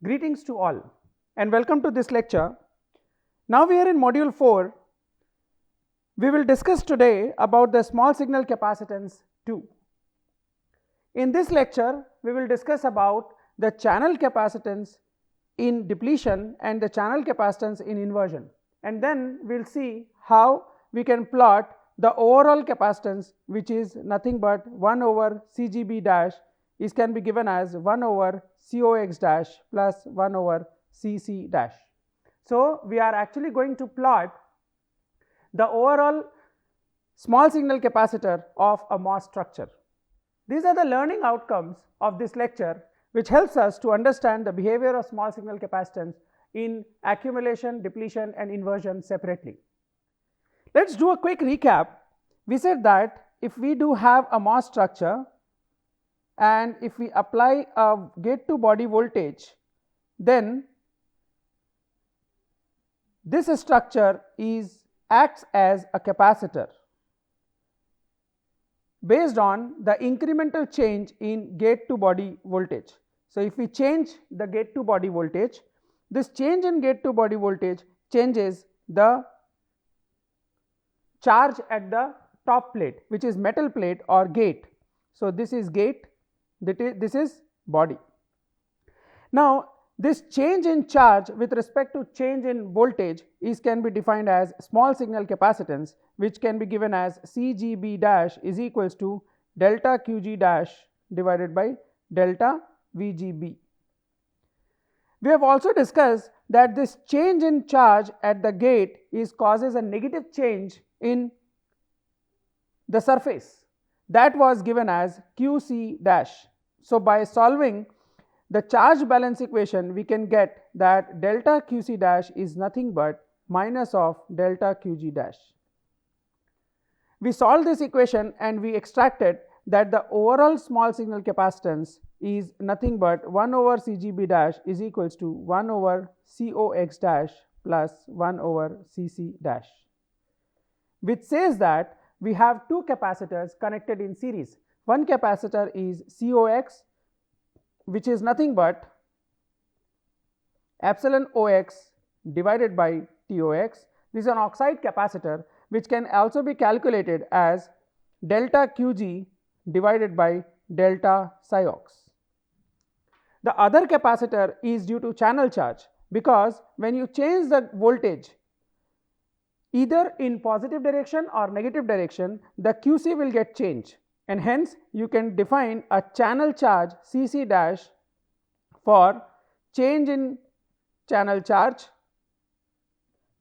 Greetings to all and welcome to this lecture. Now we are in module 4. We will discuss today about the small signal capacitance 2. In this lecture, we will discuss about the channel capacitance in depletion and the channel capacitance in inversion, and then we will see how we can plot the overall capacitance, which is nothing but 1 over CGB dash can be given as 1 over COX dash plus 1 over CC dash. So we are actually going to plot the overall small signal capacitor of a MOS structure. These are the learning outcomes of this lecture, which helps us to understand the behavior of small signal capacitance in accumulation, depletion and inversion separately. Let us do a quick recap. We said that if we do have a MOS structure and if we apply a gate to body voltage, then this structure acts as a capacitor based on the incremental change in gate to body voltage. So if we change the gate to body voltage, this change in gate to body voltage changes the charge at the top plate, which is metal plate or gate. So this is gate, this is body. Now this change in charge with respect to change in voltage can be defined as small signal capacitance, which can be given as CGB dash is equals to delta QG dash divided by delta VGB. We have also discussed that this change in charge at the gate causes a negative change in the surface, that was given as QC dash. So by solving the charge balance equation, we can get that delta QC dash is nothing but minus of delta QG dash. We solved this equation and we extracted that the overall small signal capacitance is nothing but 1 over CGB dash is equals to 1 over COX dash plus 1 over CC dash, which says that we have two capacitors connected in series. One capacitor is COX, which is nothing but epsilon OX divided by TOX. This is an oxide capacitor, which can also be calculated as delta QG divided by delta Ψox. The other capacitor is due to channel charge, because when you change the voltage either in positive direction or negative direction, the QC will get changed, and hence you can define a channel charge CC dash for change in channel charge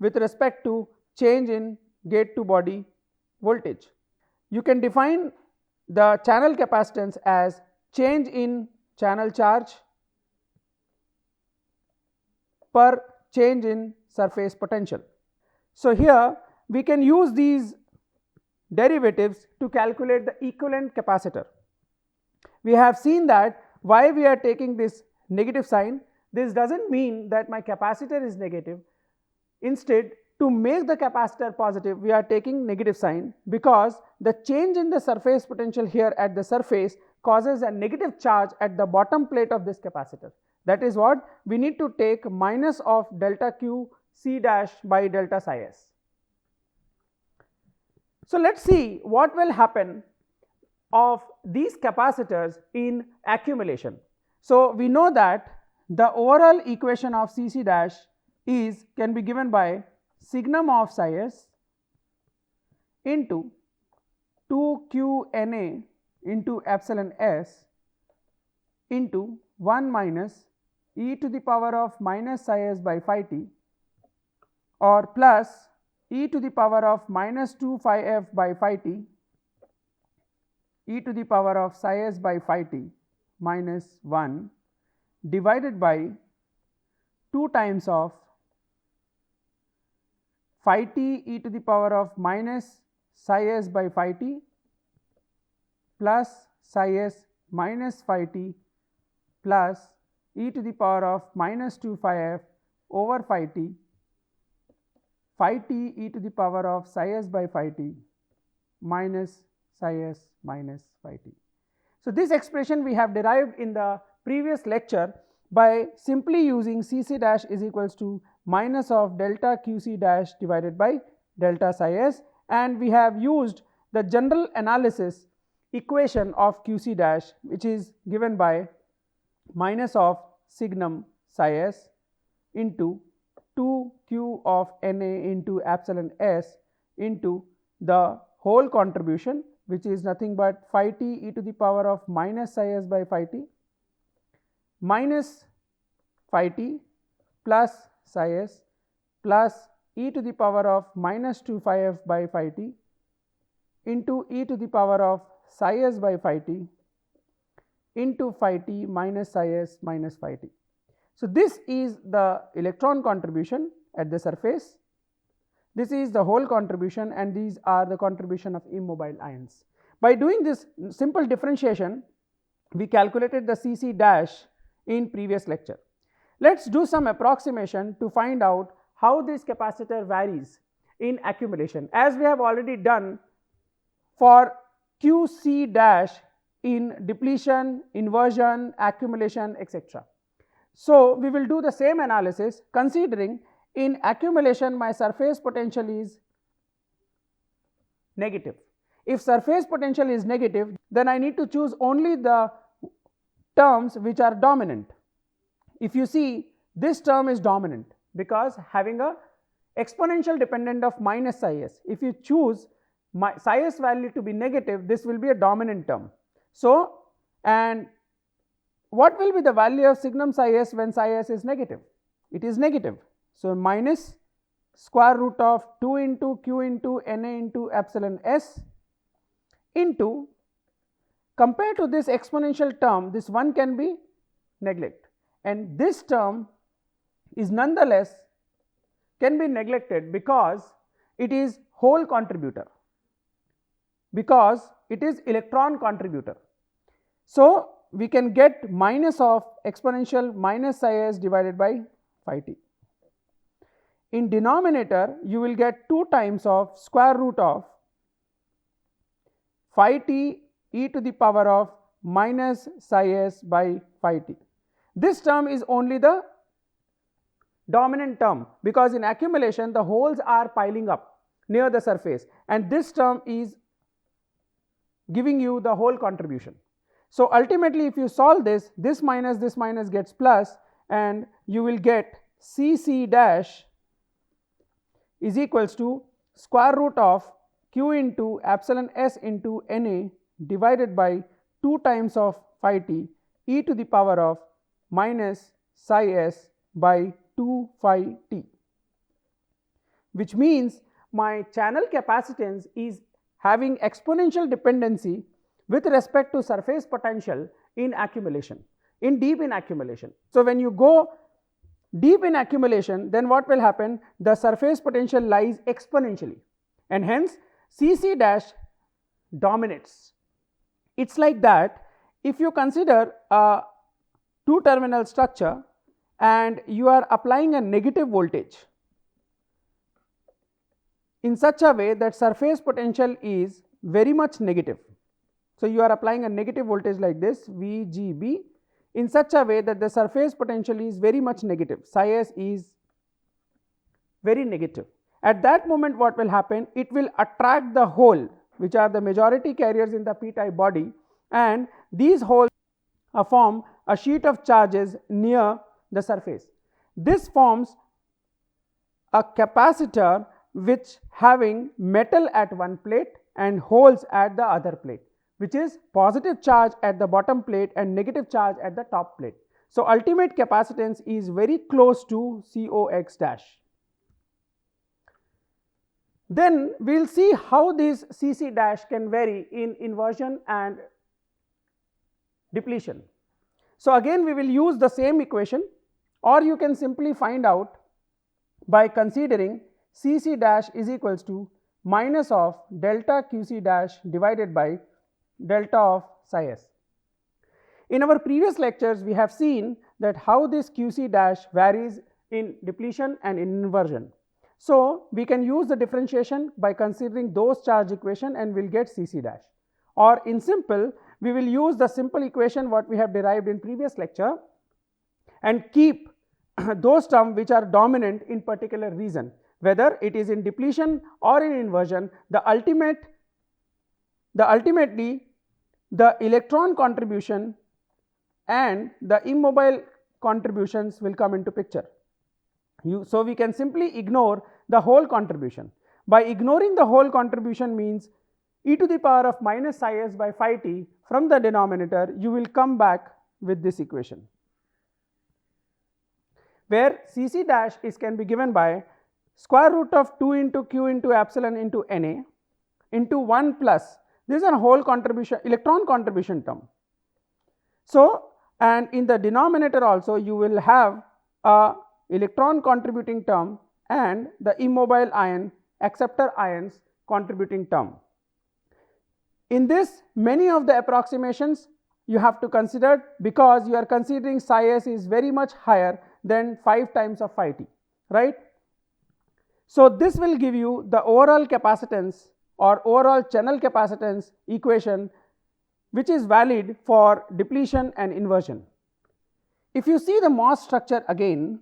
with respect to change in gate to body voltage. You can define the channel capacitance as change in channel charge per change in surface potential. So here we can use these derivatives to calculate the equivalent capacitor. We have seen that why we are taking this negative sign. This does not mean that my capacitor is negative. Instead, to make the capacitor positive, we are taking negative sign, because the change in the surface potential here at the surface causes a negative charge at the bottom plate of this capacitor. That is what we need to take minus of delta Q C dash by delta psi s. So let us see what will happen of these capacitors in accumulation. So we know that the overall equation of CC dash can be given by signum of psi s into 2qNA into epsilon s into 1 minus e to the power of minus psi s by phi t, or plus e to the power of minus 2 phi f by phi t e to the power of psi s by phi t minus 1 divided by 2 times of phi t e to the power of minus psi s by phi t plus psi s minus phi t plus e to the power of minus 2 phi f over phi t e to the power of psi s by phi t minus psi s minus phi t. So this expression we have derived in the previous lecture, by simply using Cc dash is equals to minus of delta Qc dash divided by delta psi s, and we have used the general analysis equation of Qc dash, which is given by minus of signum psi s into 2q of Na into epsilon s into the whole contribution, which is nothing but phi t e to the power of minus psi s by phi t minus phi t plus psi s plus e to the power of minus 2 phi f by phi t into e to the power of psi s by phi t into phi t minus psi s minus phi t. So, this is the electron contribution at the surface, this is the whole contribution, and these are the contribution of immobile ions. By doing this simple differentiation, we calculated the Cc dash in previous lecture. Let us do some approximation to find out how this capacitor varies in accumulation, as we have already done for Qc dash in depletion, inversion, accumulation, etc. So, we will do the same analysis, considering in accumulation my surface potential is negative. If surface potential is negative, then I need to choose only the terms which are dominant. If you see, this term is dominant because having a exponential dependent of minus psi s. If you choose psi s value to be negative, this will be a dominant term. So, and what will be the value of signum psi s when psi s is negative? It is negative. So, minus square root of 2 into q into Na into epsilon s into, compared to this exponential term, this one can be neglected, and this term is nonetheless can be neglected because it is whole contributor, because it is electron contributor. So, we can get minus of exponential minus psi s divided by phi t. In denominator, you will get 2 times of square root of phi t e to the power of minus psi s by phi t. This term is only the dominant term, because in accumulation the holes are piling up near the surface, and this term is giving you the whole contribution. So, ultimately if you solve this, this minus gets plus, and you will get Cc dash is equals to square root of q into epsilon s into Na divided by 2 times of phi t e to the power of minus psi s by 2 phi t, which means my channel capacitance is having exponential dependency with respect to surface potential in accumulation, in deep in accumulation. So, when you go deep in accumulation, then what will happen? The surface potential lies exponentially, and hence Cc dash dominates. It is like that if you consider a 2 terminal structure and you are applying a negative voltage in such a way that surface potential is very much negative. So, you are applying a negative voltage like this VGB in such a way that the surface potential is very much negative, psi s is very negative. At that moment what will happen? It will attract the hole, which are the majority carriers in the p-type body, and these holes form a sheet of charges near the surface. This forms a capacitor which having metal at one plate and holes at the other plate, which is positive charge at the bottom plate and negative charge at the top plate. So, ultimate capacitance is very close to COX dash. Then we will see how this Cc dash can vary in inversion and depletion. So, again we will use the same equation, or you can simply find out by considering Cc dash is equals to minus of delta Qc dash divided by delta of psi s. In our previous lectures, we have seen that how this Qc dash varies in depletion and in inversion. So, we can use the differentiation by considering those charge equation and we will get Cc dash, or in simple we will use the simple equation what we have derived in previous lecture, and keep those terms which are dominant in particular region, whether it is in depletion or in inversion. Ultimately the electron contribution and the immobile contributions will come into picture. So we can simply ignore the whole contribution. By ignoring the whole contribution means e to the power of minus psi s by phi t from the denominator, you will come back with this equation, where Cc dash can be given by square root of 2 into q into epsilon into Na into 1 plus, this is a whole contribution, electron contribution term. So, and in the denominator also you will have a electron contributing term and the immobile ion acceptor ions contributing term. In this, many of the approximations you have to consider, because you are considering psi s is very much higher than 5 times of phi t, right. So this will give you the overall capacitance or overall channel capacitance equation, which is valid for depletion and inversion. If you see the MOS structure again,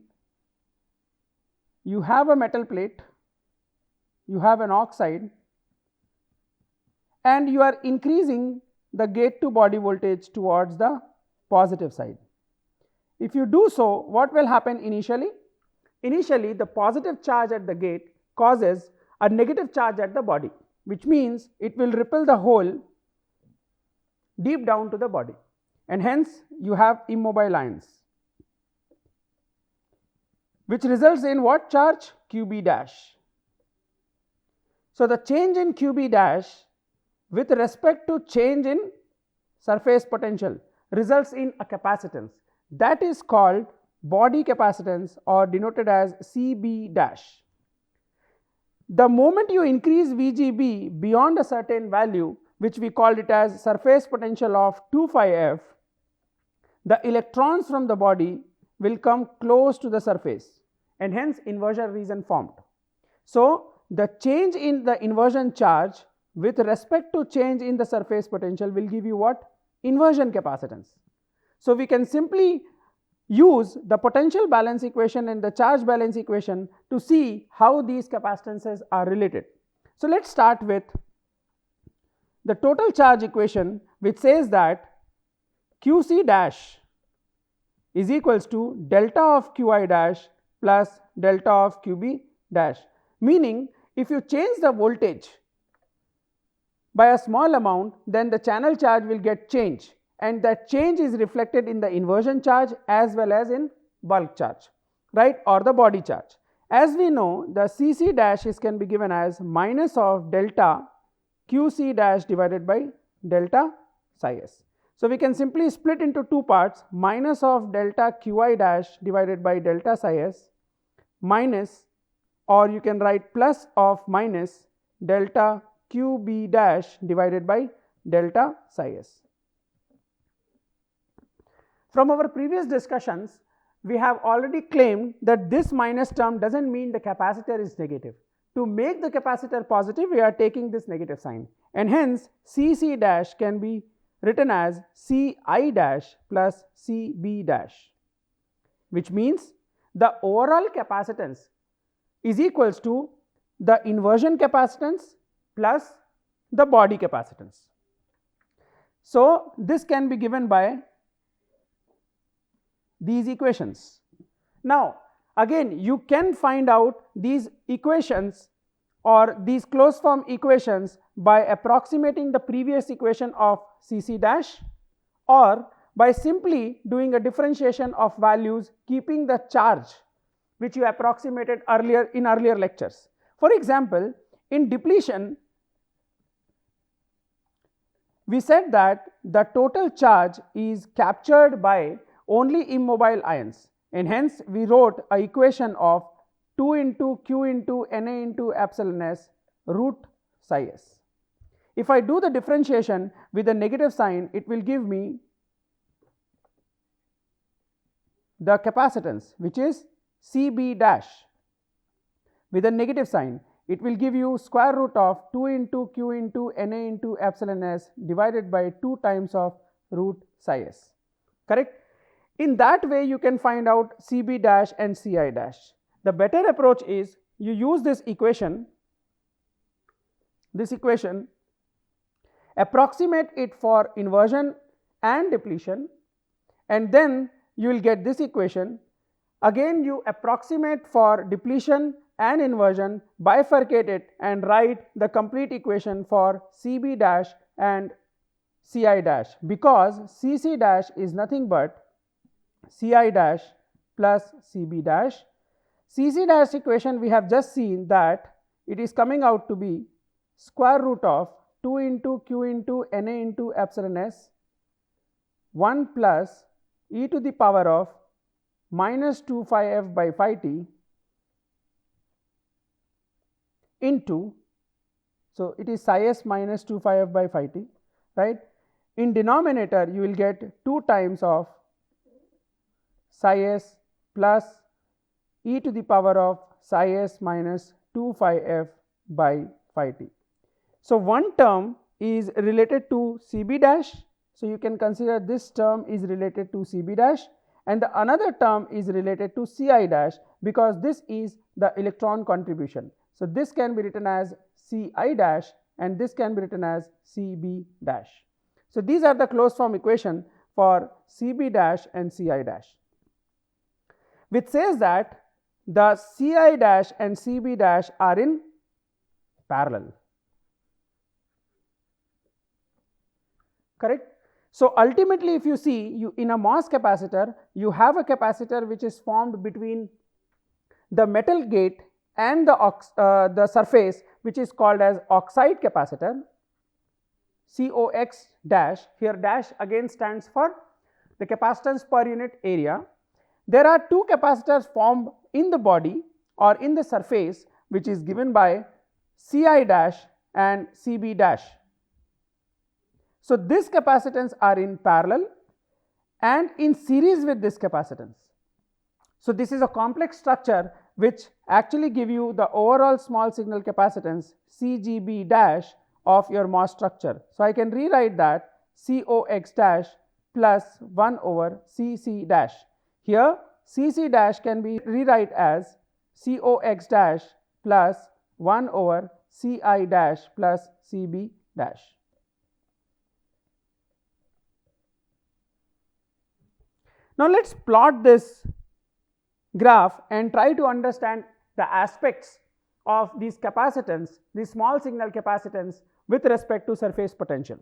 you have a metal plate, you have an oxide, and you are increasing the gate to body voltage towards the positive side. If you do so, what will happen initially? Initially, the positive charge at the gate causes a negative charge at the body, which means it will repel the hole deep down to the body, and hence you have immobile ions, which results in what charge? QB dash. So the change in QB dash with respect to change in surface potential results in a capacitance that is called body capacitance, or denoted as CB dash. The moment you increase VGB beyond a certain value, which we called it as surface potential of 2 phi f, the electrons from the body will come close to the surface, and hence inversion region formed. So the change in the inversion charge with respect to change in the surface potential will give you what? Inversion capacitance. So we can simply use the potential balance equation and the charge balance equation to see how these capacitances are related. So let's start with the total charge equation, which says that QC dash is equals to delta of QI dash plus delta of QB dash, meaning if you change the voltage by a small amount, then the channel charge will get changed, and that change is reflected in the inversion charge as well as in bulk charge, right, or the body charge. As we know, the Cc dash can be given as minus of delta Qc dash divided by delta psi s. So we can simply split into two parts, minus of delta Qi dash divided by delta psi s minus, or you can write plus of minus delta Qb dash divided by delta psi s. From our previous discussions, we have already claimed that this minus term does not mean the capacitor is negative. To make the capacitor positive, we are taking this negative sign, and hence Cc dash can be written as Ci dash plus Cb dash, which means the overall capacitance is equals to the inversion capacitance plus the body capacitance. So this can be given by these equations. Now again, you can find out these equations or these closed form equations by approximating the previous equation of Cc dash, or by simply doing a differentiation of values keeping the charge which you approximated earlier in earlier lectures. For example, in depletion, we said that the total charge is captured by only immobile ions, and hence we wrote a equation of 2 into q into Na into epsilon s root psi s. If I do the differentiation with a negative sign, it will give me the capacitance, which is Cb dash. With a negative sign, it will give you square root of 2 into q into Na into epsilon s divided by 2 times of root psi s, correct. In that way you can find out Cb dash and Ci dash. The better approach is you use this equation, approximate it for inversion and depletion, and then you will get this equation. Again you approximate for depletion and inversion, bifurcate it and write the complete equation for Cb dash and Ci dash, because Cc dash is nothing but Ci dash plus Cb dash. Cc dash equation we have just seen that it is coming out to be square root of 2 into q into Na into epsilon s 1 plus e to the power of minus 2 phi f by phi t into, so it is psi s minus 2 phi f by phi t, right. In denominator you will get 2 times of psi s plus e to the power of psi s minus 2 phi f by phi t. So, one term is related to Cb dash, so you can consider this term is related to Cb dash, and the another term is related to Ci dash, because this is the electron contribution. So, this can be written as Ci dash and this can be written as Cb dash. So, these are the closed form equation for Cb dash and Ci dash, which says that the Ci dash and Cb dash are in parallel, correct. So, ultimately if you see, you in a MOS capacitor you have a capacitor which is formed between the metal gate and the surface, which is called as oxide capacitor, COX dash. Here dash again stands for the capacitance per unit area. There are two capacitors formed in the body or in the surface, which is given by Ci dash and Cb dash. So, this capacitance are in parallel and in series with this capacitance. So, this is a complex structure which actually give you the overall small signal capacitance Cgb dash of your MOS structure. So, I can rewrite that COX dash plus 1 over Cc dash. Here Cc dash can be rewrite as COX dash plus 1 over Ci dash plus Cb dash. Now, let us plot this graph and try to understand the aspects of these capacitance, these small signal capacitance with respect to surface potential.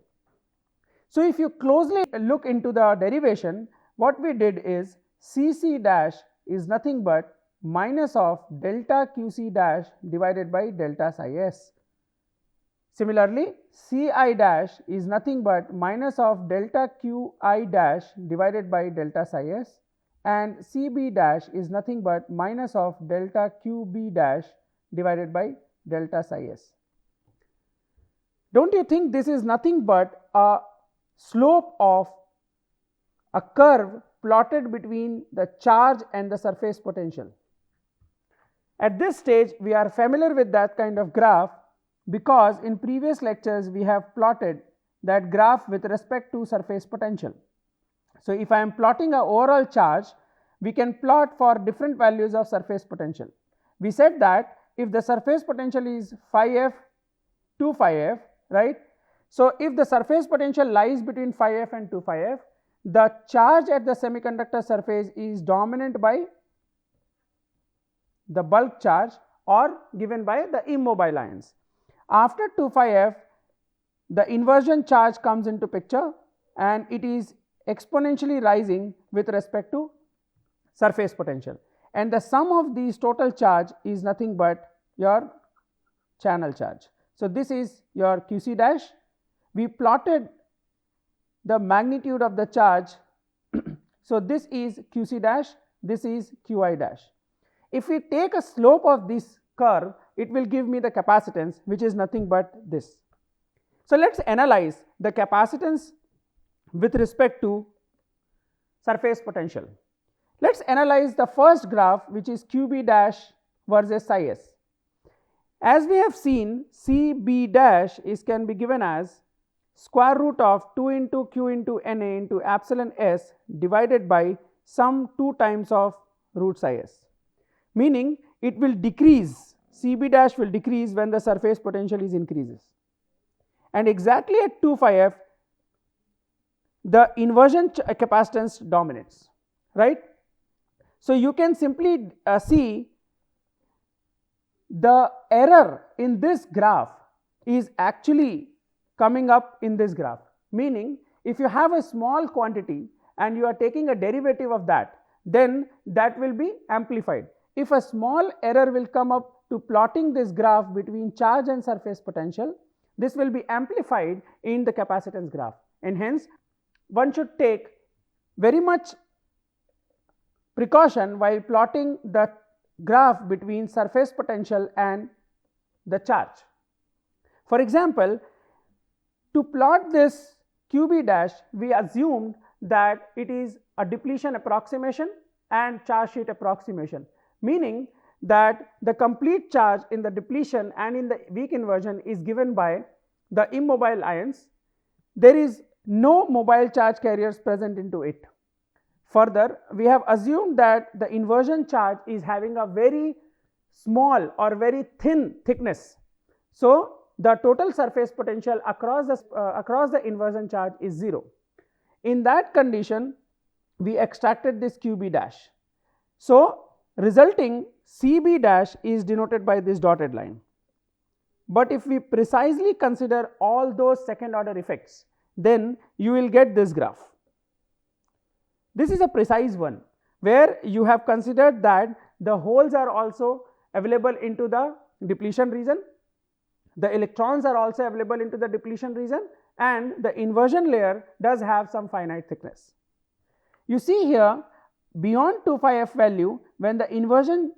So, if you closely look into the derivation, what we did is Cc dash is nothing but minus of delta Qc dash divided by delta psi s. Similarly, Ci dash is nothing but minus of delta Qi dash divided by delta psi s, and Cb dash is nothing but minus of delta Qb dash divided by delta psi s. Don't you think this is nothing but a slope of a curve plotted between the charge and the surface potential? At this stage we are familiar with that kind of graph, because in previous lectures we have plotted that graph with respect to surface potential. So, if I am plotting a overall charge, we can plot for different values of surface potential. We said that if the surface potential is phi f, 2 phi f, right. So, if the surface potential lies between phi f and 2 phi f, the charge at the semiconductor surface is dominant by the bulk charge or given by the immobile ions. After 2 phi f, the inversion charge comes into picture and it is exponentially rising with respect to surface potential, and the sum of these total charge is nothing but your channel charge. So, this is your Qc dash. We plotted the magnitude of the charge. So, this is Qc dash, this is Qi dash. If we take a slope of this curve, it will give me the capacitance, which is nothing but this. So, let us analyze the capacitance with respect to surface potential. Let us analyze the first graph, which is Qb dash versus psi s. As we have seen, Cb dash can be given as square root of 2 into q into Na into epsilon s divided by some 2 times of root psi s, meaning it will decrease, Cb dash will decrease when the surface potential is increases, and exactly at 2 phi f the inversion capacitance dominates, right. So, you can simply see the error in this graph is actually coming up in this graph, meaning if you have a small quantity and you are taking a derivative of that, then that will be amplified. If a small error will come up to plotting this graph between charge and surface potential, this will be amplified in the capacitance graph, and hence one should take very much precaution while plotting the graph between surface potential and the charge. For example, to plot this QB dash, we assumed that it is a depletion approximation and charge sheet approximation, meaning that the complete charge in the depletion and in the weak inversion is given by the immobile ions. There is no mobile charge carriers present into it. Further, we have assumed that the inversion charge is having a very small or very thin thickness. So, the total surface potential across the inversion charge is 0. In that condition, we extracted this QB dash. So, resulting CB dash is denoted by this dotted line. But if we precisely consider all those second order effects, then you will get this graph. This is a precise one where you have considered that the holes are also available into the depletion region, the electrons are also available into the depletion region, and the inversion layer does have some finite thickness. You see here, beyond 2 phi f value, when the inversion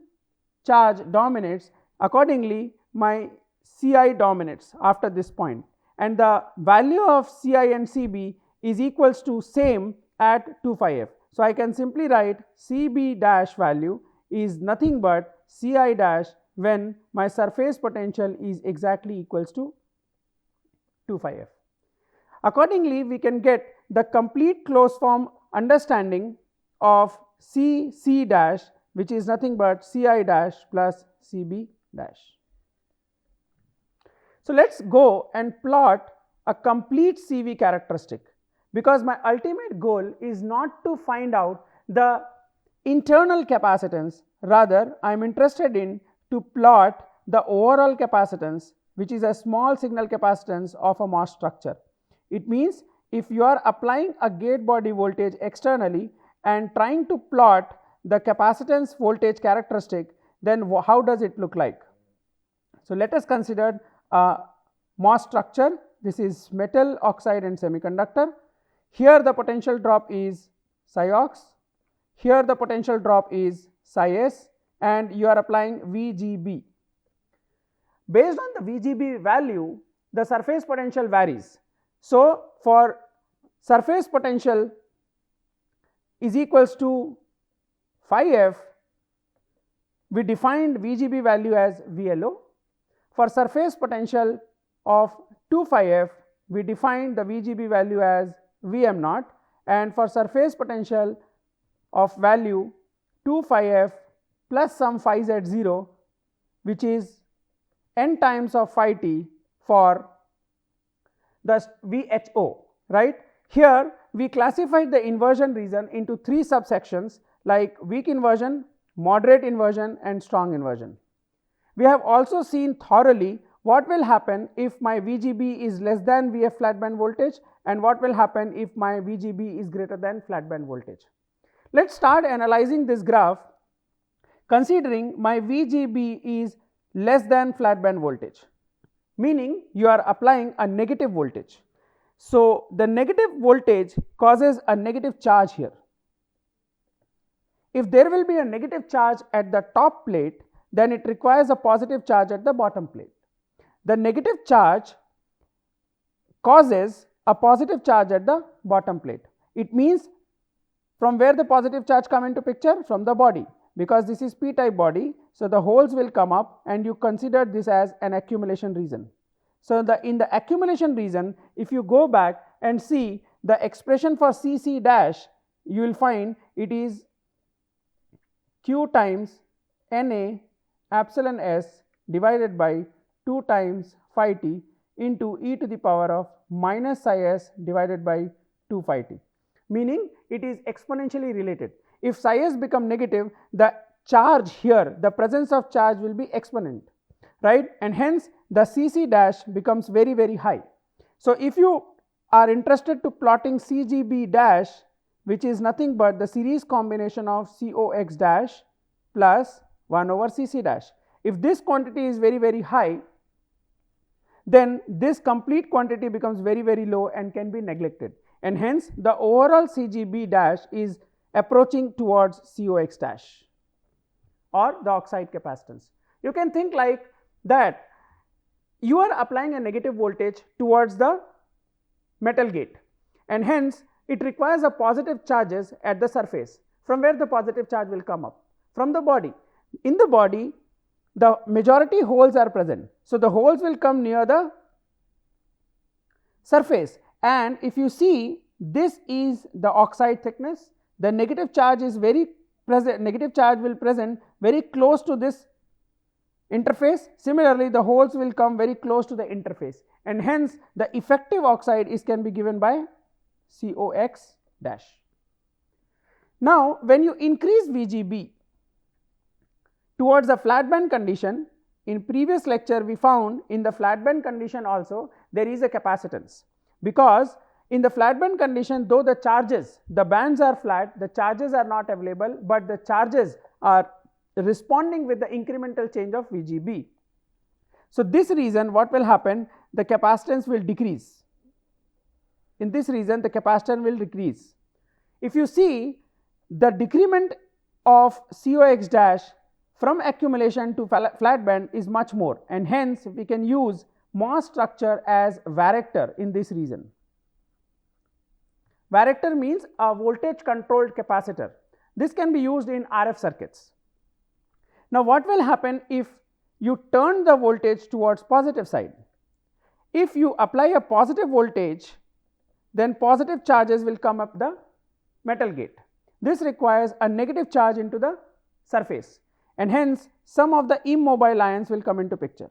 charge dominates, accordingly my Ci dominates after this point, and the value of Ci and Cb is equals to same at 2 phi f. So, I can simply write Cb dash value is nothing but Ci dash when my surface potential is exactly equals to 2 phi f. Accordingly, we can get the complete closed form understanding of C dash, which is nothing but Ci dash plus Cb dash. So, let us go and plot a complete CV characteristic, because my ultimate goal is not to find out the internal capacitance, rather I am interested in to plot the overall capacitance, which is a small signal capacitance of a MOS structure. It means if you are applying a gate body voltage externally and trying to plot the capacitance voltage characteristic, then how does it look like? So, let us consider a MOS structure. This is metal, oxide and semiconductor. Here the potential drop is psi ox, here the potential drop is psi s, and you are applying VGB. Based on the VGB value, the surface potential varies. So, for surface potential is equals to phi f, we defined VGB value as VLO. For surface potential of 2 phi f, we defined the VGB value as Vm naught, and for surface potential of value 2 phi f plus some phi z0, which is n times of phi t for the VHO, right. Here we classified the inversion region into 3 subsections like weak inversion, moderate inversion and strong inversion. We have also seen thoroughly what will happen if my VGB is less than Vf flat band voltage and what will happen if my VGB is greater than flat band voltage. Let us start analyzing this graph considering my VGB is less than flat band voltage, meaning you are applying a negative voltage. So, the negative voltage causes a negative charge here. If there will be a negative charge at the top plate, then it requires a positive charge at the bottom plate. The negative charge causes a positive charge at the bottom plate. It means from where the positive charge come into picture? From the body, because this is p-type body. So, the holes will come up and you consider this as an accumulation region. So, in the accumulation region, if you go back and see the expression for Cc dash, you will find it is Q times Na epsilon s divided by 2 times phi t into e to the power of minus psi s divided by 2 phi t, meaning it is exponentially related. If psi s become negative, the charge here, the presence of charge will be exponent, right, and hence the Cc dash becomes very, very high. So if you are interested to plotting Cgb dash, which is nothing but the series combination of Cox dash plus 1 over Cc dash. If this quantity is very, very high, then this complete quantity becomes very, very low and can be neglected, and hence the overall Cgb dash is approaching towards Cox dash or the oxide capacitance. You can think like that you are applying a negative voltage towards the metal gate, and hence it requires a positive charges at the surface. From where the positive charge will come up? From the body. In the body, the majority holes are present. So the holes will come near the surface, and if you see, this is the oxide thickness. The negative charge is very present, negative charge will present very close to this interface. Similarly, the holes will come very close to the interface, and hence the effective oxide is can be given by Cox dash. Now, when you increase VGB towards the flat band condition, in previous lecture we found in the flat band condition also there is a capacitance, because in the flat band condition, though the charges, the bands are flat, the charges are not available, but the charges are responding with the incremental change of VGB. So this reason what will happen, the capacitance will decrease. In this reason the capacitor will decrease. If you see, the decrement of Cox dash from accumulation to flat band is much more, and hence we can use MOS structure as varactor in this region. Varactor means a voltage controlled capacitor. This can be used in RF circuits. Now what will happen if you turn the voltage towards positive side? If you apply a positive voltage, then positive charges will come up the metal gate. This requires a negative charge into the surface, and hence some of the immobile ions will come into picture.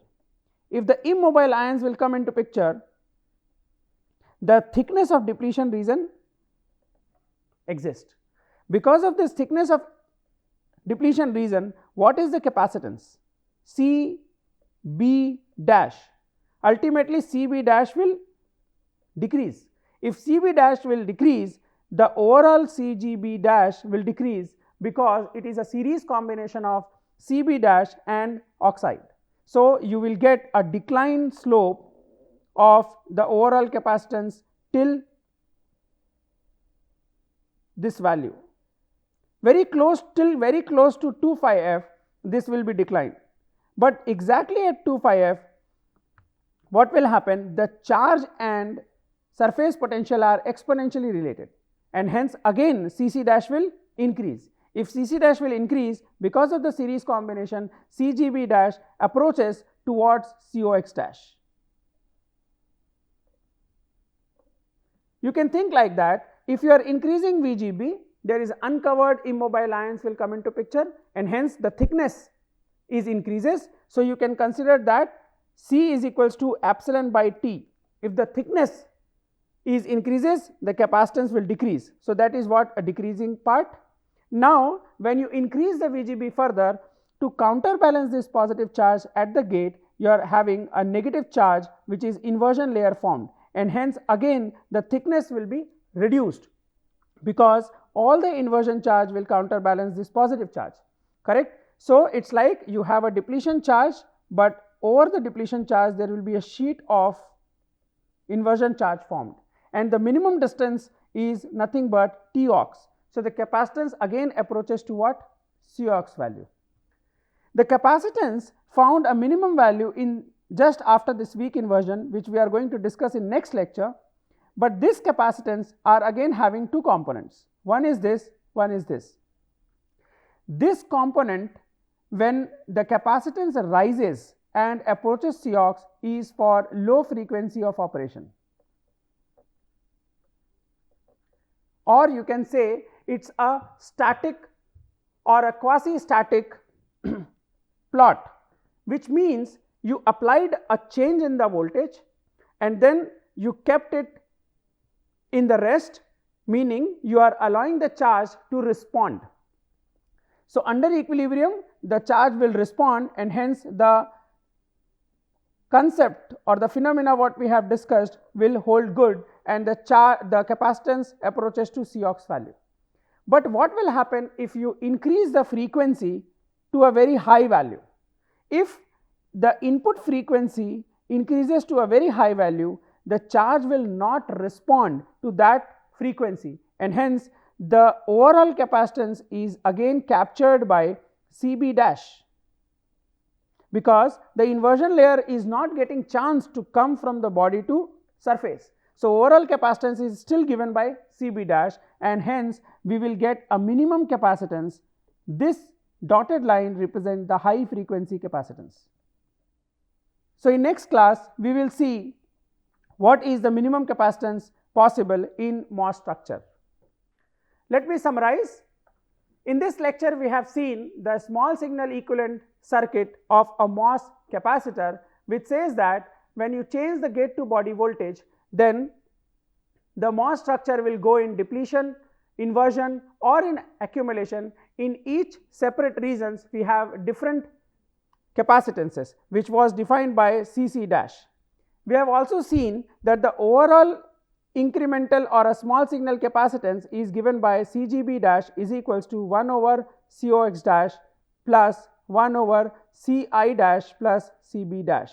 If the immobile ions will come into picture, the thickness of depletion region exists. Because of this thickness of depletion region, what is the capacitance? Cb dash. Ultimately Cb dash will decrease. If Cb dash will decrease, the overall Cgb dash will decrease, because it is a series combination of Cb dash and oxide. So you will get a decline slope of the overall capacitance till this value. Very close to 2 phi f, this will be declined. But exactly at 2 phi f, what will happen? The charge and surface potential are exponentially related, and hence again Cc dash will increase. If Cc dash will increase, because of the series combination, Cgb dash approaches towards Cox dash. You can think like that, if you are increasing VGB, there is uncovered immobile ions will come into picture, and hence the thickness is increases. So you can consider that C is equals to epsilon by T. If the thickness is increases, the capacitance will decrease. So that is what a decreasing part. Now when you increase the VGB further, to counterbalance this positive charge at the gate, you are having a negative charge which is inversion layer formed, and hence again the thickness will be reduced, because all the inversion charge will counterbalance this positive charge, correct? So it's like you have a depletion charge, but over the depletion charge there will be a sheet of inversion charge formed, and the minimum distance is nothing but Tox. So the capacitance again approaches to what? Cox value. The capacitance found a minimum value in just after this weak inversion, which we are going to discuss in next lecture. But this capacitance are again having two components. One is this, one is this. This component, when the capacitance rises and approaches Cox, is for low frequency of operation. Or you can say it's a static or a quasi-static plot, which means you applied a change in the voltage and then you kept it in the rest, meaning you are allowing the charge to respond. So, under equilibrium the charge will respond, and hence the concept or the phenomena what we have discussed will hold good, and the capacitance approaches to Cox value. But what will happen if you increase the frequency to a very high value? If the input frequency increases to a very high value, the charge will not respond to that frequency, and hence the overall capacitance is again captured by Cb dash, because the inversion layer is not getting chance to come from the body to surface. So, overall capacitance is still given by Cb dash, and hence we will get a minimum capacitance. This dotted line represents the high frequency capacitance. So, in next class we will see what is the minimum capacitance possible in MOS structure. Let me summarize. In this lecture we have seen the small signal equivalent circuit of a MOS capacitor, which says that when you change the gate to body voltage, then the MOS structure will go in depletion, inversion or in accumulation. In each separate regions we have different capacitances, which was defined by Cc dash. We have also seen that the overall incremental or a small signal capacitance is given by Cgb dash is equals to 1 over Cox dash plus 1 over Ci dash plus Cb dash.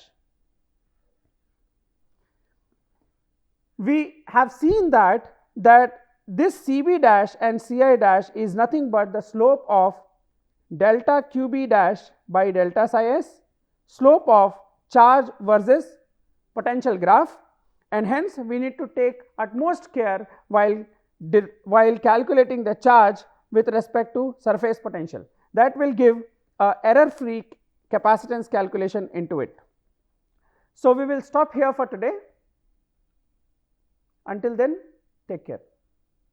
We have seen that this Cb dash and Ci dash is nothing but the slope of delta Qb dash by delta psi s, slope of charge versus potential graph, and hence we need to take utmost care while calculating the charge with respect to surface potential. That will give a error free capacitance calculation into it. So, we will stop here for today. Until then, take care.